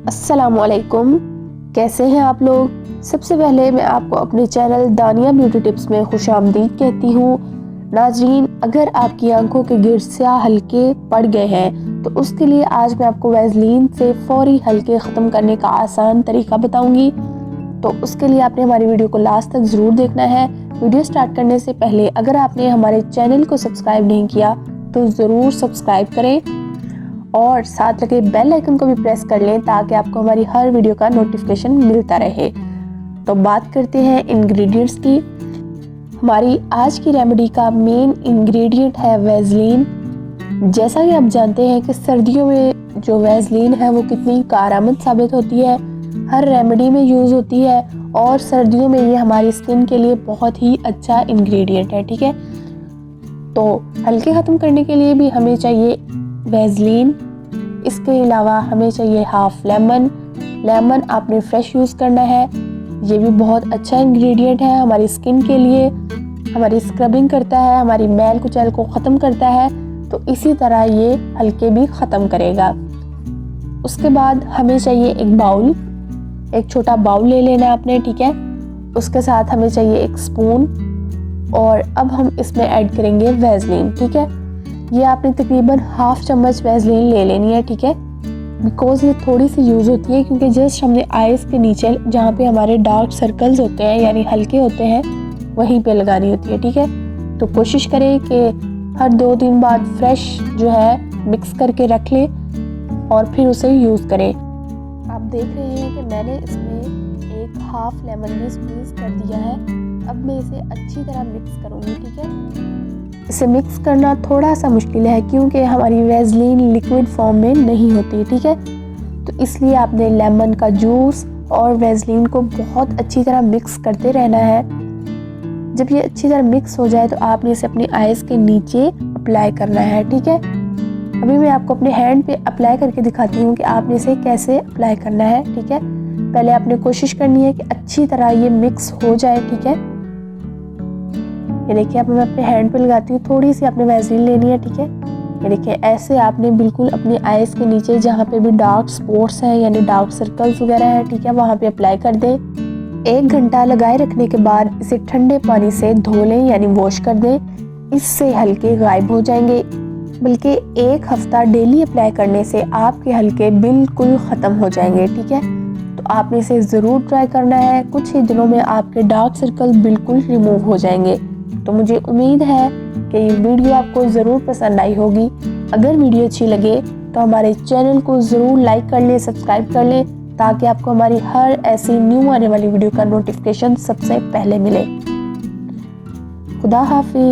अस्सलामुअलैकुम, कैसे हैं आप लोग। सबसे पहले मैं आपको अपने चैनल दानिया ब्यूटी टिप्स में खुशामदीद कहती हूँ। नाजरीन, अगर आपकी आंखों के गिरसिया हल्के पड़ गए हैं तो उसके लिए आज मैं आपको वैसलीन से फौरी हल्के ख़त्म करने का आसान तरीका बताऊंगी। तो उसके लिए आपने हमारी वीडियो को लास्ट तक ज़रूर देखना है। वीडियो स्टार्ट करने से पहले अगर आपने हमारे चैनल को सब्सक्राइब नहीं किया तो ज़रूर सब्सक्राइब करें और साथ लगे बेल आइकन को भी प्रेस कर लें ताकि आपको हमारी हर वीडियो का नोटिफिकेशन मिलता रहे। तो बात करते हैं इंग्रेडिएंट्स की। हमारी आज की रेमेडी का मेन इंग्रेडिएंट है वैसलीन। जैसा कि आप जानते हैं कि सर्दियों में जो वैसलीन है वो कितनी कारआमद साबित होती है, हर रेमेडी में यूज़ होती है और सर्दियों में ये हमारी स्किन के लिए बहुत ही अच्छा इंग्रेडिएंट है। ठीक है, तो हल्के ख़त्म करने के लिए भी हमें चाहिए वैसलीन। इसके अलावा हमें चाहिए हाफ लेमन आपने फ्रेश यूज़ करना है। ये भी बहुत अच्छा इंग्रेडिएंट है हमारी स्किन के लिए, हमारी स्क्रबिंग करता है, हमारी मैल कुचैल को ख़त्म करता है, तो इसी तरह ये हल्के भी ख़त्म करेगा। उसके बाद हमें चाहिए एक छोटा बाउल ले लेना है आपने। ठीक है, उसके साथ हमें चाहिए एक स्पून और अब हम इसमें ऐड करेंगे वैसलीन। ठीक है, ये आपने तकरीबन हाफ चम्मच वैसलीन ले लेनी है। ठीक है, बिकॉज ये थोड़ी सी यूज़ होती है क्योंकि जस्ट हमने आइज़ के नीचे जहाँ पे हमारे डार्क सर्कल्स होते हैं यानी हल्के होते हैं वहीं पे लगानी होती है। ठीक है, तो कोशिश करें कि हर 2-3 बार फ्रेश जो है मिक्स करके रख लें और फिर उसे यूज़ करें। आप देख रहे हैं कि मैंने इसमें एक हाफ लेमन भी स्क्वीज़ कर दिया है। अब मैं इसे अच्छी तरह मिक्स करूँगी। ठीक है, इसे मिक्स करना थोड़ा सा मुश्किल है क्योंकि हमारी वैसलीन लिक्विड फॉर्म में नहीं होती। ठीक है, तो इसलिए आपने लेमन का जूस और वैसलीन को बहुत अच्छी तरह मिक्स करते रहना है। जब ये अच्छी तरह मिक्स हो जाए तो आपने इसे अपनी आइज़ के नीचे अप्लाई करना है। ठीक है, अभी मैं आपको अपने हैंड पे अप्लाई करके दिखाती हूँ कि आपने इसे कैसे अप्लाई करना है। ठीक है, पहले आपने कोशिश करनी है कि अच्छी तरह ये मिक्स हो जाए। ठीक है, ये देखिए, अब मैं अपने हैंड पे लगाती हूँ, थोड़ी सी आपने वैसलीन लेनी है। ठीक है, ये देखिए, ऐसे आपने बिल्कुल अपनी आइज़ के नीचे जहाँ पे भी डार्क स्पॉट्स हैं यानी डार्क सर्कल्स वगैरह है, ठीक है, वहाँ पे अप्लाई कर दें। 1 घंटा लगाए रखने के बाद इसे ठंडे पानी से धो लें यानी वॉश कर दें। इससे हल्के गायब हो जाएंगे। बल्कि 1 हफ्ता डेली अप्लाई करने से आपके हल्के बिल्कुल ख़त्म हो जाएंगे। ठीक है, तो आपने इसे ज़रूर ट्राई करना है। कुछ ही दिनों में आपके डार्क सर्कल बिल्कुल रिमूव हो जाएंगे। तो मुझे उम्मीद है कि ये वीडियो आपको ज़रूर पसंद आई होगी। अगर वीडियो अच्छी लगे तो हमारे चैनल को ज़रूर लाइक कर लें, सब्सक्राइब कर लें ताकि आपको हमारी हर ऐसी न्यू आने वाली वीडियो का नोटिफिकेशन सबसे पहले मिले। खुदा हाफिज़।